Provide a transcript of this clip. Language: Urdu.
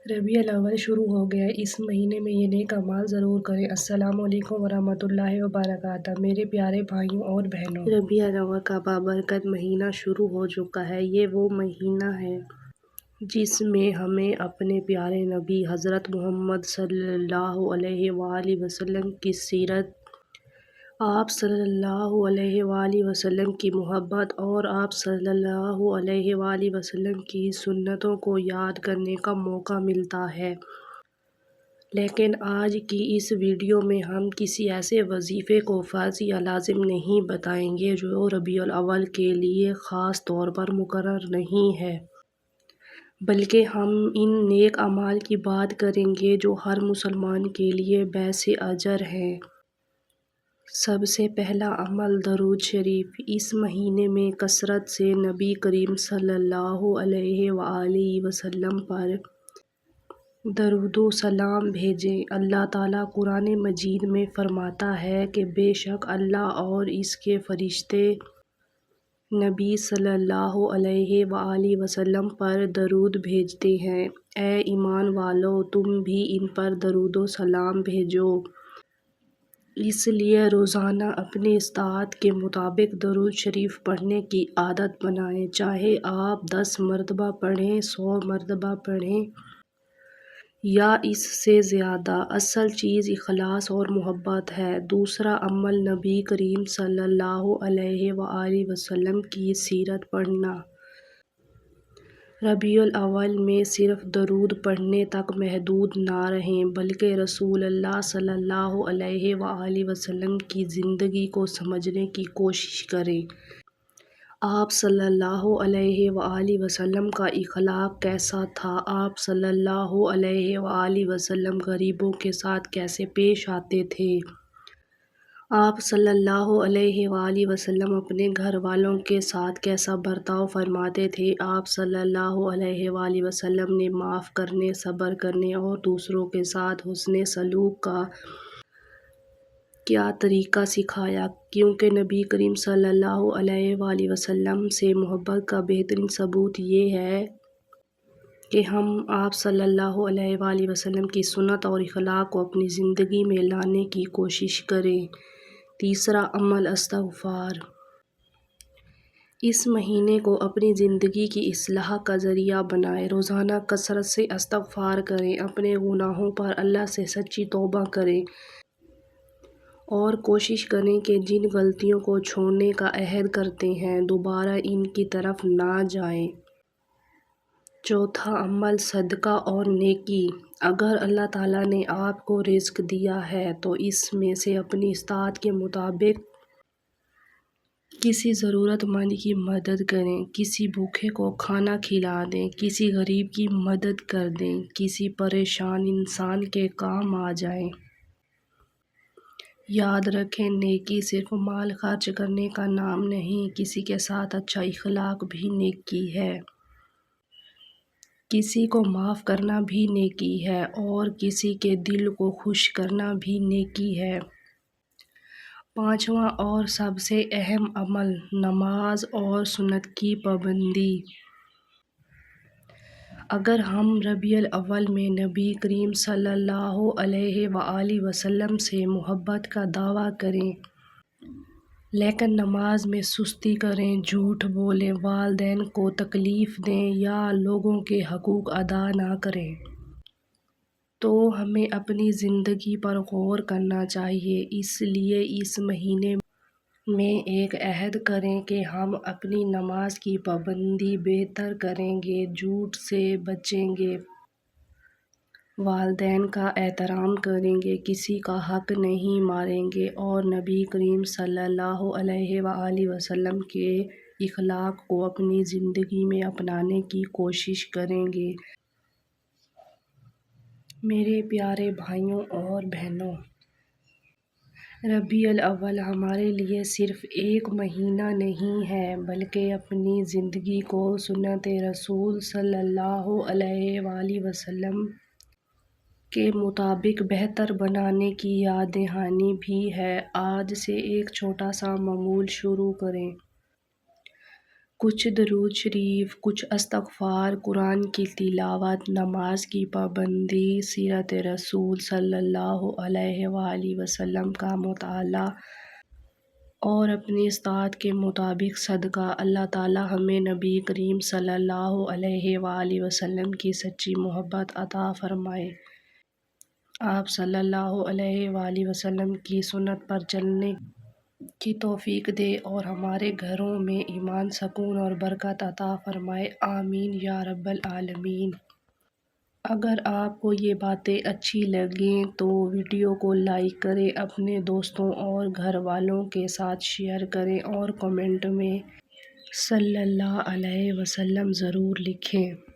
ربیع الاول شروع ہو گیا ہے۔ اس مہینے میں یہ نیک اعمال ضرور کریں۔ السلام علیکم ورحمۃ اللہ وبرکاتہ۔ میرے پیارے بھائیوں اور بہنوں، ربیع الاول کا بابرکت مہینہ شروع ہو چکا ہے۔ یہ وہ مہینہ ہے جس میں ہمیں اپنے پیارے نبی حضرت محمد صلی اللہ علیہ وآلہ وسلم کی سیرت، آپ صلی اللہ علیہ وآلہ وسلم کی محبت اور آپ صلی اللہ علیہ وآلہ وسلم کی سنتوں کو یاد کرنے کا موقع ملتا ہے۔ لیکن آج کی اس ویڈیو میں ہم کسی ایسے وظیفے کو فرض یا لازم نہیں بتائیں گے جو ربیع الاول کے لیے خاص طور پر مقرر نہیں ہے، بلکہ ہم ان نیک اعمال کی بات کریں گے جو ہر مسلمان کے لیے باعث اجر ہیں۔ سب سے پہلا عمل درود شریف۔ اس مہینے میں کثرت سے نبی کریم صلی اللہ علیہ وآلہ وسلم پر درود و سلام بھیجیں۔ اللہ تعالیٰ قرآن مجید میں فرماتا ہے کہ بے شک اللہ اور اس کے فرشتے نبی صلی اللہ علیہ وآلہ وسلم پر درود بھیجتے ہیں۔ اے ایمان والو، تم بھی ان پر درود و سلام بھیجو۔ اس لیے روزانہ اپنی استطاعت کے مطابق درود شریف پڑھنے کی عادت بنائیں، چاہے آپ 10 مرتبہ پڑھیں، 100 مرتبہ پڑھیں یا اس سے زیادہ۔ اصل چیز اخلاص اور محبت ہے۔ دوسرا عمل نبی کریم صلی اللہ علیہ وآلہ وسلم کی سیرت پڑھنا۔ ربیع الاول میں صرف درود پڑھنے تک محدود نہ رہیں، بلکہ رسول اللہ صلی اللہ علیہ وآلہ وسلم کی زندگی کو سمجھنے کی کوشش کریں۔ آپ صلی اللہ علیہ وآلہ وسلم کا اخلاق کیسا تھا؟ آپ صلی اللہ علیہ وآلہ وسلم غریبوں کے ساتھ کیسے پیش آتے تھے؟ آپ صلی اللہ علیہ وآلہ وسلم اپنے گھر والوں کے ساتھ کیسا برتاؤ فرماتے تھے؟ آپ صلی اللہ علیہ وآلہ وسلم نے معاف کرنے، صبر کرنے اور دوسروں کے ساتھ حسن سلوک کا کیا طریقہ سکھایا؟ کیونکہ نبی کریم صلی اللہ علیہ وآلہ وسلم سے محبت کا بہترین ثبوت یہ ہے کہ ہم آپ صلی اللہ علیہ وآلہ وسلم کی سنت اور اخلاق کو اپنی زندگی میں لانے کی کوشش کریں۔ تیسرا عمل استغفار۔ اس مہینے کو اپنی زندگی کی اصلاح کا ذریعہ بنائیں۔ روزانہ کثرت سے استغفار کریں، اپنے گناہوں پر اللہ سے سچی توبہ کریں اور کوشش کریں کہ جن غلطیوں کو چھوڑنے کا عہد کرتے ہیں دوبارہ ان کی طرف نہ جائیں۔ چوتھا عمل صدقہ اور نیکی۔ اگر اللہ تعالیٰ نے آپ کو رزق دیا ہے تو اس میں سے اپنی استطاعت کے مطابق کسی ضرورت مند کی مدد کریں، کسی بھوکے کو کھانا کھلا دیں، کسی غریب کی مدد کر دیں، کسی پریشان انسان کے کام آ جائیں۔ یاد رکھیں، نیکی صرف مال خرچ کرنے کا نام نہیں، کسی کے ساتھ اچھا اخلاق بھی نیکی ہے، کسی کو معاف کرنا بھی نیکی ہے اور کسی کے دل کو خوش کرنا بھی نیکی ہے۔ پانچواں اور سب سے اہم عمل نماز اور سنت کی پابندی۔ اگر ہم ربیع الاول میں نبی کریم صلی اللہ علیہ وآلہ وسلم سے محبت کا دعویٰ کریں لیکن نماز میں سستی کریں، جھوٹ بولیں، والدین کو تکلیف دیں یا لوگوں کے حقوق ادا نہ کریں تو ہمیں اپنی زندگی پر غور کرنا چاہیے۔ اس لیے اس مہینے میں ایک عہد کریں کہ ہم اپنی نماز کی پابندی بہتر کریں گے، جھوٹ سے بچیں گے، والدین کا احترام کریں گے، کسی کا حق نہیں ماریں گے اور نبی کریم صلی اللہ علیہ وآلہ وسلم کے اخلاق کو اپنی زندگی میں اپنانے کی کوشش کریں گے۔ میرے پیارے بھائیوں اور بہنوں، ربیع الاول ہمارے لیے صرف ایک مہینہ نہیں ہے بلکہ اپنی زندگی کو سنت رسول صلی اللہ علیہ وآلہ وسلم کے مطابق بہتر بنانے کی یاد دہانی بھی ہے۔ آج سے ایک چھوٹا سا معمول شروع کریں۔ کچھ درود شریف، کچھ استغفار، قرآن کی تلاوت، نماز کی پابندی، سیرت رسول صلی اللہ علیہ وآلہ وسلم کا مطالعہ اور اپنی استطاعت کے مطابق صدقہ۔ اللہ تعالی ہمیں نبی کریم صلی اللہ علیہ وآلہ وسلم کی سچی محبت عطا فرمائے، آپ صلی اللہ علیہ وآلہ وسلم کی سنت پر چلنے کی توفیق دے اور ہمارے گھروں میں ایمان، سکون اور برکت عطا فرمائے، آمین یا رب العالمین۔ اگر آپ کو یہ باتیں اچھی لگیں تو ویڈیو کو لائک کریں، اپنے دوستوں اور گھر والوں کے ساتھ شیئر کریں اور کمنٹ میں صلی اللہ علیہ وسلم ضرور لکھیں۔